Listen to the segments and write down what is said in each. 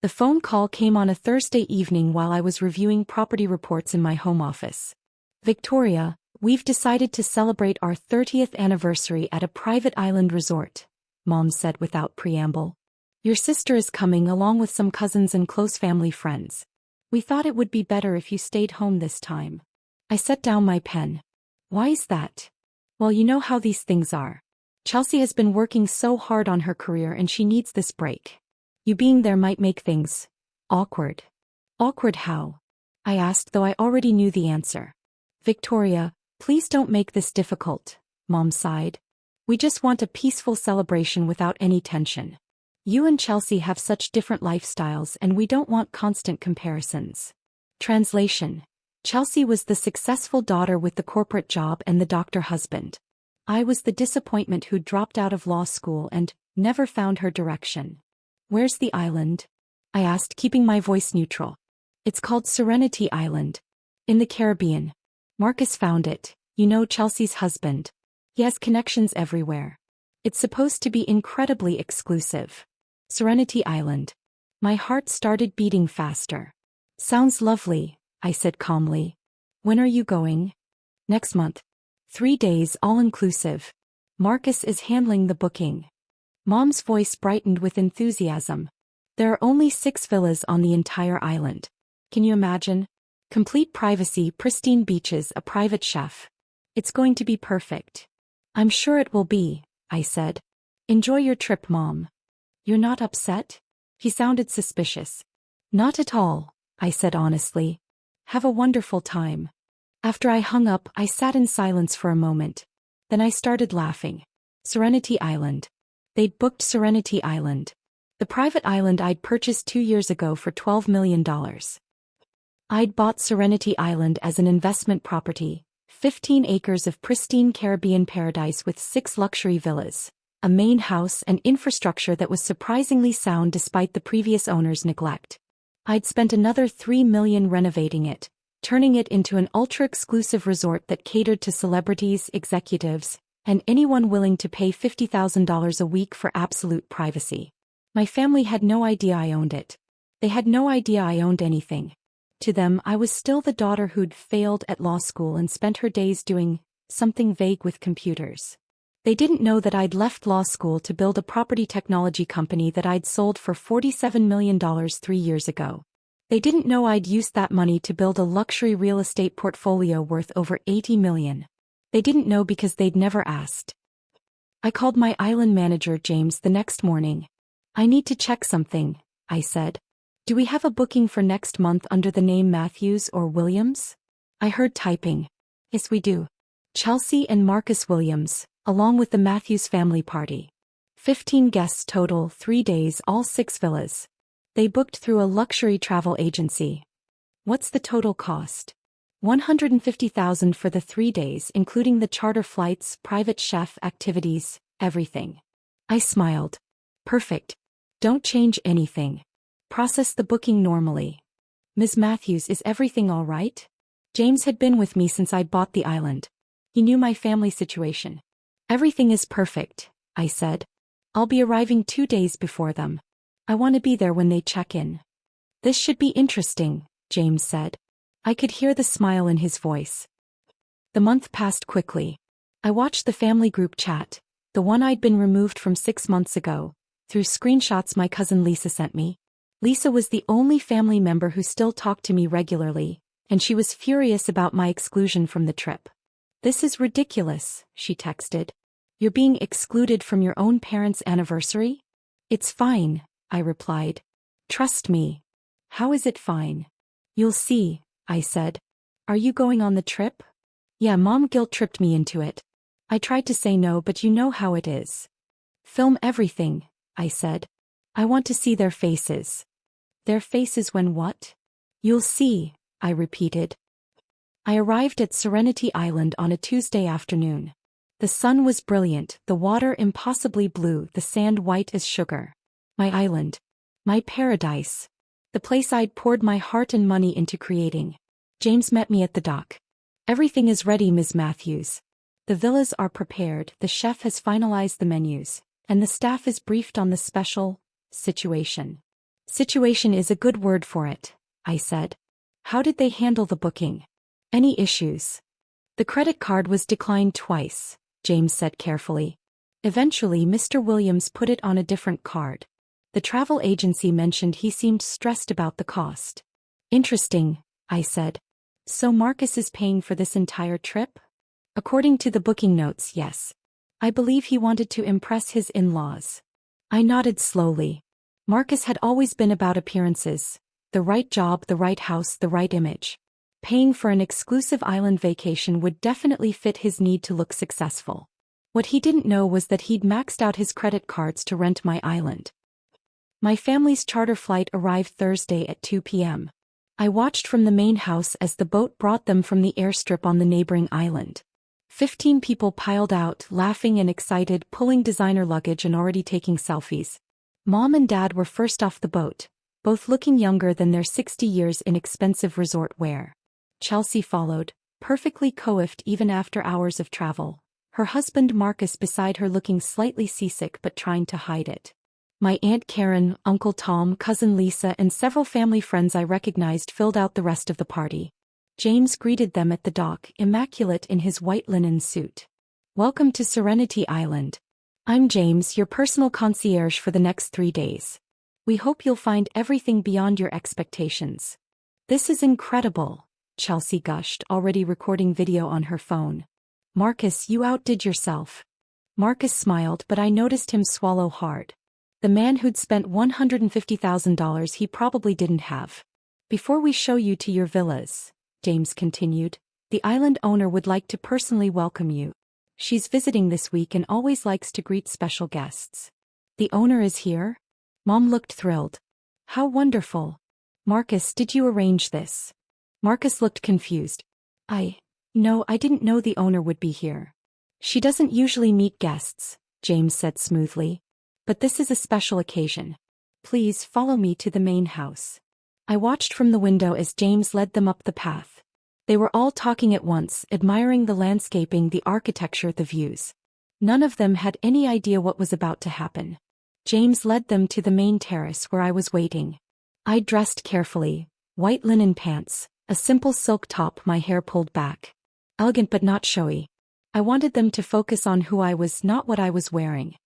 The phone call came on a Thursday evening while I was reviewing property reports in my home office. Victoria, we've decided to celebrate our 30th anniversary at a private island resort, Mom said without preamble. Your sister is coming along with some cousins and close family friends. We thought it would be better if you stayed home this time. I set down my pen. Why is that? Well, you know how these things are. Chelsea has been working so hard on her career and she needs this break. You being there might make things awkward. Awkward how? I asked, though I already knew the answer. Victoria, please don't make this difficult, Mom sighed. We just want a peaceful celebration without any tension. You and Chelsea have such different lifestyles and we don't want constant comparisons. Translation. Chelsea was the successful daughter with the corporate job and the doctor husband. I was the disappointment who dropped out of law school and never found her direction. Where's the island? I asked, keeping my voice neutral. It's called Serenity Island. In the Caribbean. Marcus found it, you know, Chelsea's husband. He has connections everywhere. It's supposed to be incredibly exclusive. Serenity Island. My heart started beating faster. Sounds lovely, I said calmly. When are you going? Next month. 3 days all-inclusive. Marcus is handling the booking. Mom's voice brightened with enthusiasm. There are only 6 villas on the entire island. Can you imagine? Complete privacy, pristine beaches, a private chef. It's going to be perfect. I'm sure it will be, I said. Enjoy your trip, Mom. You're not upset? He sounded suspicious. Not at all, I said honestly. Have a wonderful time. After I hung up, I sat in silence for a moment. Then I started laughing. Serenity Island. They'd booked Serenity Island. The private island I'd purchased 2 years ago for $12 million. I'd bought Serenity Island as an investment property, 15 acres of pristine Caribbean paradise with 6 luxury villas, a main house and infrastructure that was surprisingly sound despite the previous owner's neglect. I'd spent another $3 million renovating it, turning it into an ultra-exclusive resort that catered to celebrities, executives, and anyone willing to pay $50,000 a week for absolute privacy. My family had no idea I owned it. They had no idea I owned anything. To them, I was still the daughter who'd failed at law school and spent her days doing something vague with computers. They didn't know that I'd left law school to build a property technology company that I'd sold for $47 million 3 years ago. They didn't know I'd used that money to build a luxury real estate portfolio worth over $80 million. They didn't know because they'd never asked. I called my island manager, James, the next morning. I need to check something, I said. Do we have a booking for next month under the name Matthews or Williams? I heard typing. Yes, we do. Chelsea and Marcus Williams, along with the Matthews family party. 15 guests total, 3 days, all 6 villas. They booked through a luxury travel agency. What's the total cost? $150,000 for the 3 days, including the charter flights, private chef, activities, everything. I smiled. Perfect. Don't change anything. Process the booking normally. Ms. Matthews, is everything all right? James had been with me since I'd bought the island. He knew my family situation. Everything is perfect, I said. I'll be arriving 2 days before them. I want to be there when they check in. This should be interesting, James said. I could hear the smile in his voice. The month passed quickly. I watched the family group chat, the one I'd been removed from 6 months ago, through screenshots my cousin Lisa sent me. Lisa was the only family member who still talked to me regularly, and she was furious about my exclusion from the trip. This is ridiculous, she texted. You're being excluded from your own parents' anniversary? It's fine, I replied. Trust me. How is it fine? You'll see, I said. Are you going on the trip? Yeah, Mom guilt-tripped me into it. I tried to say no, but you know how it is. Film everything, I said. I want to see their faces. Their faces when what? You'll see, I repeated. I arrived at Serenity Island on a Tuesday afternoon. The sun was brilliant, the water impossibly blue, the sand white as sugar. My island. My paradise. The place I'd poured my heart and money into creating. James met me at the dock. Everything is ready, Ms. Matthews. The villas are prepared, the chef has finalized the menus, and the staff is briefed on the special situation. Situation is a good word for it, I said. How did they handle the booking? Any issues? The credit card was declined twice, James said carefully. Eventually Mr. Williams put it on a different card. The travel agency mentioned he seemed stressed about the cost. Interesting, I said. So Marcus is paying for this entire trip? According to the booking notes, yes. I believe he wanted to impress his in-laws. I nodded slowly. Marcus had always been about appearances. The right job, the right house, the right image. Paying for an exclusive island vacation would definitely fit his need to look successful. What he didn't know was that he'd maxed out his credit cards to rent my island. My family's charter flight arrived Thursday at 2 p.m. I watched from the main house as the boat brought them from the airstrip on the neighboring island. 15 people piled out, laughing and excited, pulling designer luggage and already taking selfies. Mom and Dad were first off the boat, both looking younger than their 60 years in expensive resort wear. Chelsea followed, perfectly coiffed even after hours of travel, her husband Marcus beside her looking slightly seasick but trying to hide it. My Aunt Karen, Uncle Tom, Cousin Lisa and several family friends I recognized filled out the rest of the party. James greeted them at the dock, immaculate in his white linen suit. Welcome to Serenity Island. I'm James, your personal concierge for the next 3 days. We hope you'll find everything beyond your expectations. This is incredible, Chelsea gushed, already recording video on her phone. Marcus, you outdid yourself. Marcus smiled, but I noticed him swallow hard. The man who'd spent $150,000 he probably didn't have. Before we show you to your villas, James continued, the island owner would like to personally welcome you. She's visiting this week and always likes to greet special guests. The owner is here? Mom looked thrilled. How wonderful. Marcus, did you arrange this? Marcus looked confused. No, I didn't know the owner would be here. She doesn't usually meet guests, James said smoothly. But this is a special occasion. Please follow me to the main house. I watched from the window as James led them up the path. They were all talking at once, admiring the landscaping, the architecture, the views. None of them had any idea what was about to happen. James led them to the main terrace where I was waiting. I dressed carefully, white linen pants, a simple silk top, my hair pulled back. Elegant but not showy. I wanted them to focus on who I was, not what I was wearing.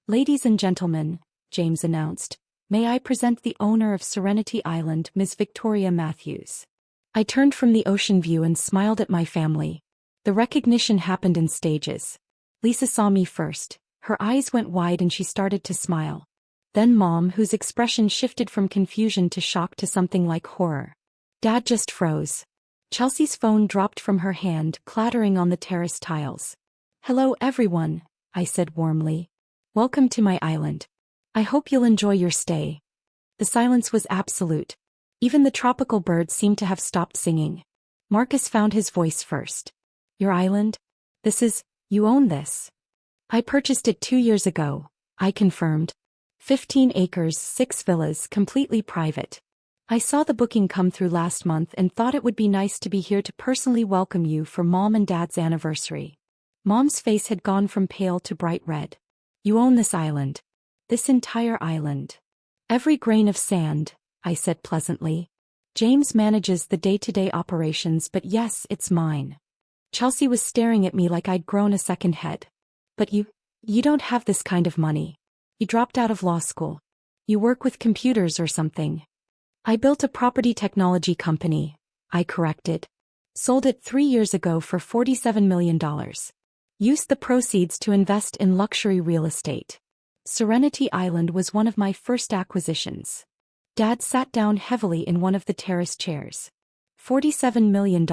Ladies and gentlemen, James announced, may I present the owner of Serenity Island, Miss Victoria Matthews. I turned from the ocean view and smiled at my family. The recognition happened in stages. Lisa saw me first. Her eyes went wide and she started to smile. Then Mom, whose expression shifted from confusion to shock to something like horror. Dad just froze. Chelsea's phone dropped from her hand, clattering on the terrace tiles. Hello everyone, I said warmly. Welcome to my island. I hope you'll enjoy your stay. The silence was absolute. Even the tropical birds seemed to have stopped singing. Marcus found his voice first. Your island? You own this. I purchased it 2 years ago, I confirmed. 15 acres, 6 villas, completely private. I saw the booking come through last month and thought it would be nice to be here to personally welcome you for Mom and Dad's anniversary. Mom's face had gone from pale to bright red. You own this island. This entire island. Every grain of sand, I said pleasantly. James manages the day-to-day operations, but yes, it's mine. Chelsea was staring at me like I'd grown a second head. But you don't have this kind of money. You dropped out of law school. You work with computers or something. I built a property technology company, I corrected. Sold it 3 years ago for $47 million. Used the proceeds to invest in luxury real estate. Serenity Island was one of my first acquisitions. Dad sat down heavily in one of the terrace chairs. $47 million.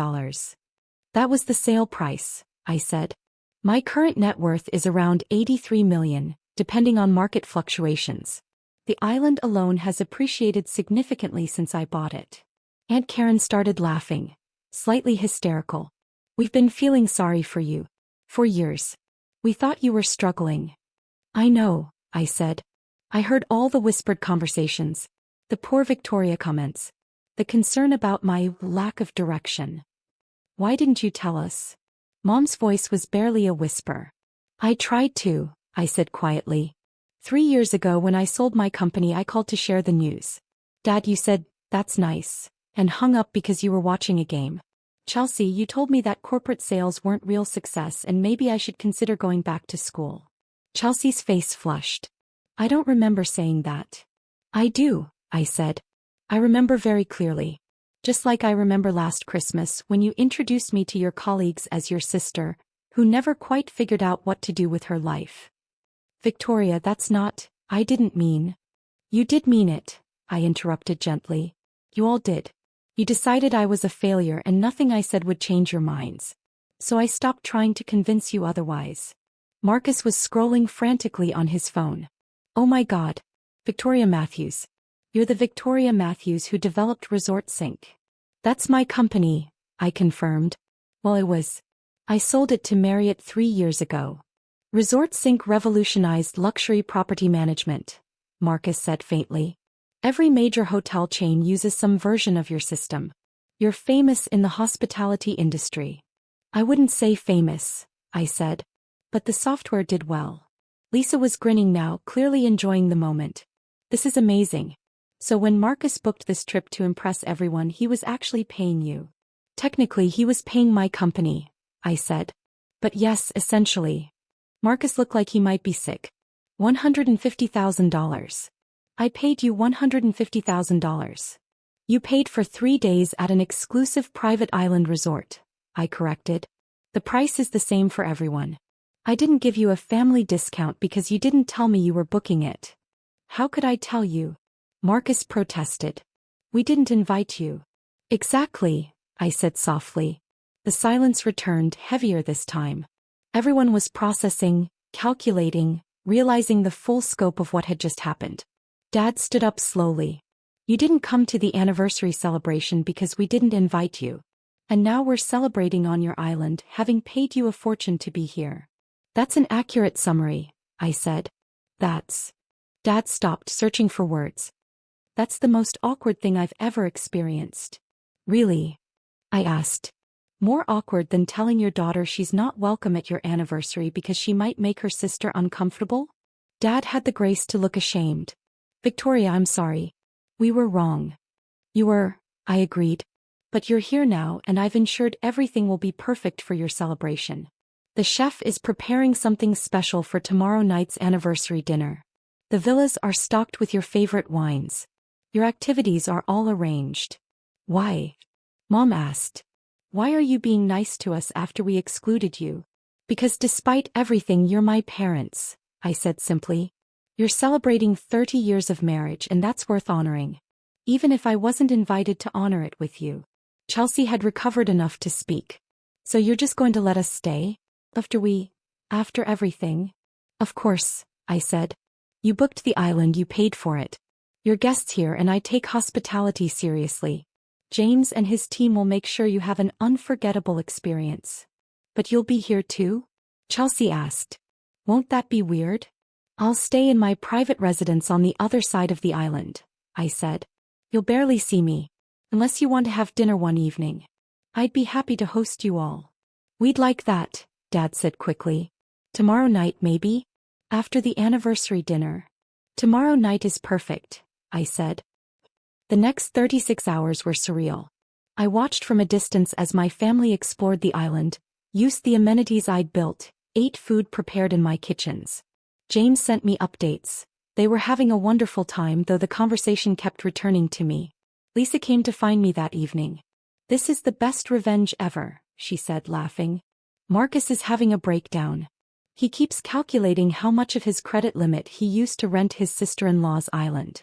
That was the sale price, I said. My current net worth is around $83 million, depending on market fluctuations. The island alone has appreciated significantly since I bought it. Aunt Karen started laughing, slightly hysterical. We've been feeling sorry for you. For years. We thought you were struggling. I know, I said. I heard all the whispered conversations. The poor Victoria comments. The concern about my lack of direction. Why didn't you tell us? Mom's voice was barely a whisper. I tried to, I said quietly. 3 years ago when I sold my company I called to share the news. Dad, you said, "That's nice," and hung up because you were watching a game. Chelsea, you told me that corporate sales weren't real success and maybe I should consider going back to school. Chelsea's face flushed. I don't remember saying that. I do, I said. I remember very clearly. Just like I remember last Christmas when you introduced me to your colleagues as your sister, who never quite figured out what to do with her life. Victoria, that's not, I didn't mean. You did mean it, I interrupted gently. You all did. You decided I was a failure and nothing I said would change your minds. So I stopped trying to convince you otherwise. Marcus was scrolling frantically on his phone. Oh my God. Victoria Matthews. You're the Victoria Matthews who developed Resort Sync. That's my company, I confirmed. Well, it was. I sold it to Marriott 3 years ago. Resort Sync revolutionized luxury property management, Marcus said faintly. Every major hotel chain uses some version of your system. You're famous in the hospitality industry. I wouldn't say famous, I said. But the software did well. Lisa was grinning now, clearly enjoying the moment. This is amazing. So when Marcus booked this trip to impress everyone, he was actually paying you. Technically, he was paying my company, I said. But yes, essentially. Marcus looked like he might be sick. $150,000. I paid you $150,000. You paid for 3 days at an exclusive private island resort, I corrected. The price is the same for everyone. I didn't give you a family discount because you didn't tell me you were booking it. How could I tell you? Marcus protested. We didn't invite you. Exactly, I said softly. The silence returned, heavier this time. Everyone was processing, calculating, realizing the full scope of what had just happened. Dad stood up slowly. You didn't come to the anniversary celebration because we didn't invite you. And now we're celebrating on your island, having paid you a fortune to be here. That's an accurate summary, I said. That's. Dad stopped, searching for words. That's the most awkward thing I've ever experienced. Really? I asked. More awkward than telling your daughter she's not welcome at your anniversary because she might make her sister uncomfortable? Dad had the grace to look ashamed. Victoria, I'm sorry. We were wrong. You were, I agreed. But you're here now and I've ensured everything will be perfect for your celebration. The chef is preparing something special for tomorrow night's anniversary dinner. The villas are stocked with your favorite wines. Your activities are all arranged. Why? Mom asked. Why are you being nice to us after we excluded you? Because despite everything, you're my parents, I said simply. You're celebrating 30 years of marriage and that's worth honoring. Even if I wasn't invited to honor it with you. Chelsea had recovered enough to speak. So you're just going to let us stay? After everything? Of course, I said. You booked the island, you paid for it. You're guests here and I take hospitality seriously. James and his team will make sure you have an unforgettable experience. But you'll be here too? Chelsea asked. Won't that be weird? I'll stay in my private residence on the other side of the island, I said. You'll barely see me. Unless you want to have dinner one evening. I'd be happy to host you all. We'd like that, Dad said quickly. Tomorrow night maybe? After the anniversary dinner. Tomorrow night is perfect, I said. The next 36 hours were surreal. I watched from a distance as my family explored the island, used the amenities I'd built, ate food prepared in my kitchens. James sent me updates. They were having a wonderful time, though the conversation kept returning to me. Lisa came to find me that evening. This is the best revenge ever, she said, laughing. Marcus is having a breakdown. He keeps calculating how much of his credit limit he used to rent his sister-in-law's island.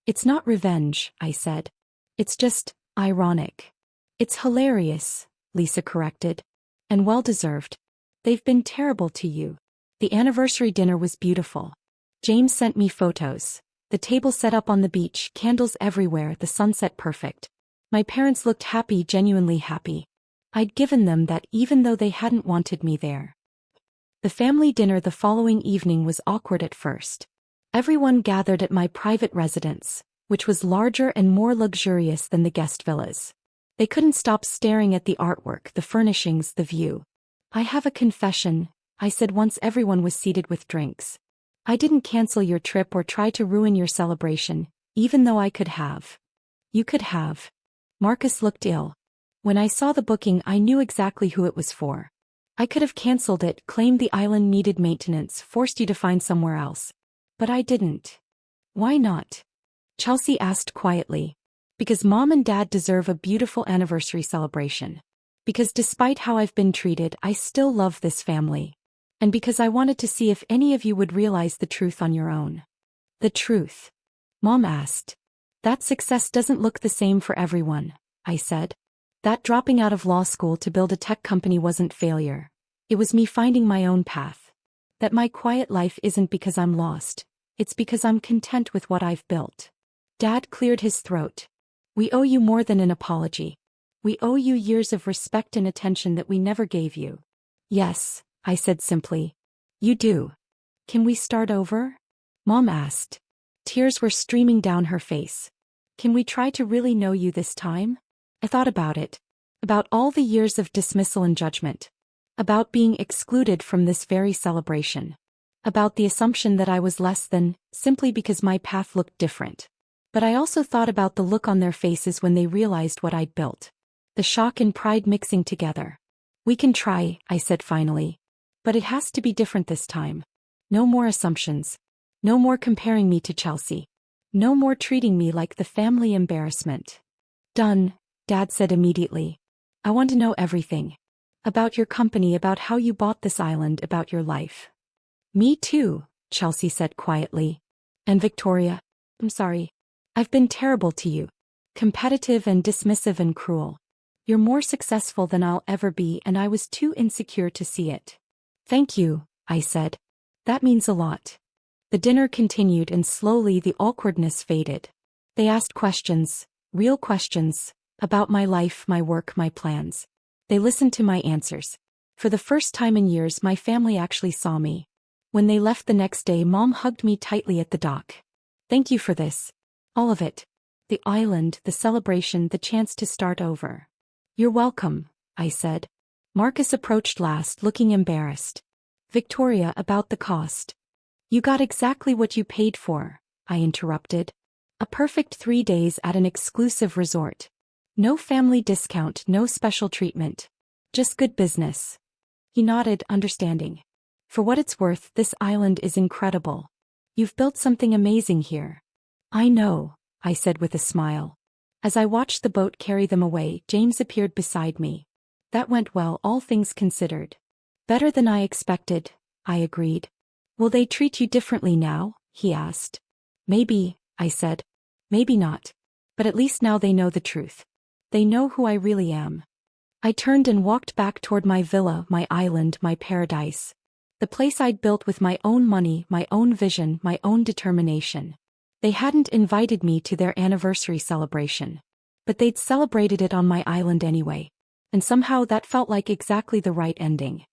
It's not revenge, I said. It's just ironic. It's hilarious, Lisa corrected. And well-deserved. They've been terrible to you. The anniversary dinner was beautiful. James sent me photos. The table set up on the beach, candles everywhere, the sunset perfect. My parents looked happy, genuinely happy. I'd given them that even though they hadn't wanted me there. The family dinner the following evening was awkward at first. Everyone gathered at my private residence, which was larger and more luxurious than the guest villas. They couldn't stop staring at the artwork, the furnishings, the view. I have a confession, I said once everyone was seated with drinks. I didn't cancel your trip or try to ruin your celebration, even though I could have. You could have. Marcus looked ill. When I saw the booking, I knew exactly who it was for. I could have cancelled it, claimed the island needed maintenance, forced you to find somewhere else. But I didn't. Why not? Chelsea asked quietly. Because Mom and Dad deserve a beautiful anniversary celebration. Because despite how I've been treated, I still love this family. And because I wanted to see if any of you would realize the truth on your own. The truth? Mom asked. That success doesn't look the same for everyone, I said. That dropping out of law school to build a tech company wasn't failure. It was me finding my own path. That my quiet life isn't because I'm lost. It's because I'm content with what I've built. Dad cleared his throat. We owe you more than an apology. We owe you years of respect and attention that we never gave you. Yes, I said simply. You do. Can we start over? Mom asked. Tears were streaming down her face. Can we try to really know you this time? I thought about it. About all the years of dismissal and judgment. About being excluded from this very celebration. About the assumption that I was less than, simply because my path looked different. But I also thought about the look on their faces when they realized what I'd built. The shock and pride mixing together. We can try, I said finally. But it has to be different this time. No more assumptions. No more comparing me to Chelsea. No more treating me like the family embarrassment. Done, Dad said immediately. I want to know everything. About your company, about how you bought this island, about your life. Me too, Chelsea said quietly. And Victoria, I'm sorry. I've been terrible to you. Competitive and dismissive and cruel. You're more successful than I'll ever be, and I was too insecure to see it. Thank you, I said. That means a lot. The dinner continued and slowly the awkwardness faded. They asked questions, real questions, about my life, my work, my plans. They listened to my answers. For the first time in years, my family actually saw me. When they left the next day, Mom hugged me tightly at the dock. Thank you for this. All of it. The island, the celebration, the chance to start over. You're welcome, I said. Marcus approached last, looking embarrassed. Victoria, about the cost. You got exactly what you paid for, I interrupted. A perfect 3 days at an exclusive resort. No family discount, no special treatment. Just good business. He nodded, understanding. For what it's worth, this island is incredible. You've built something amazing here. I know, I said with a smile. As I watched the boat carry them away, James appeared beside me. That went well, all things considered. Better than I expected, I agreed. Will they treat you differently now? He asked. Maybe, I said. Maybe not. But at least now they know the truth. They know who I really am. I turned and walked back toward my villa, my island, my paradise. The place I'd built with my own money, my own vision, my own determination. They hadn't invited me to their anniversary celebration. But they'd celebrated it on my island anyway. And somehow that felt like exactly the right ending.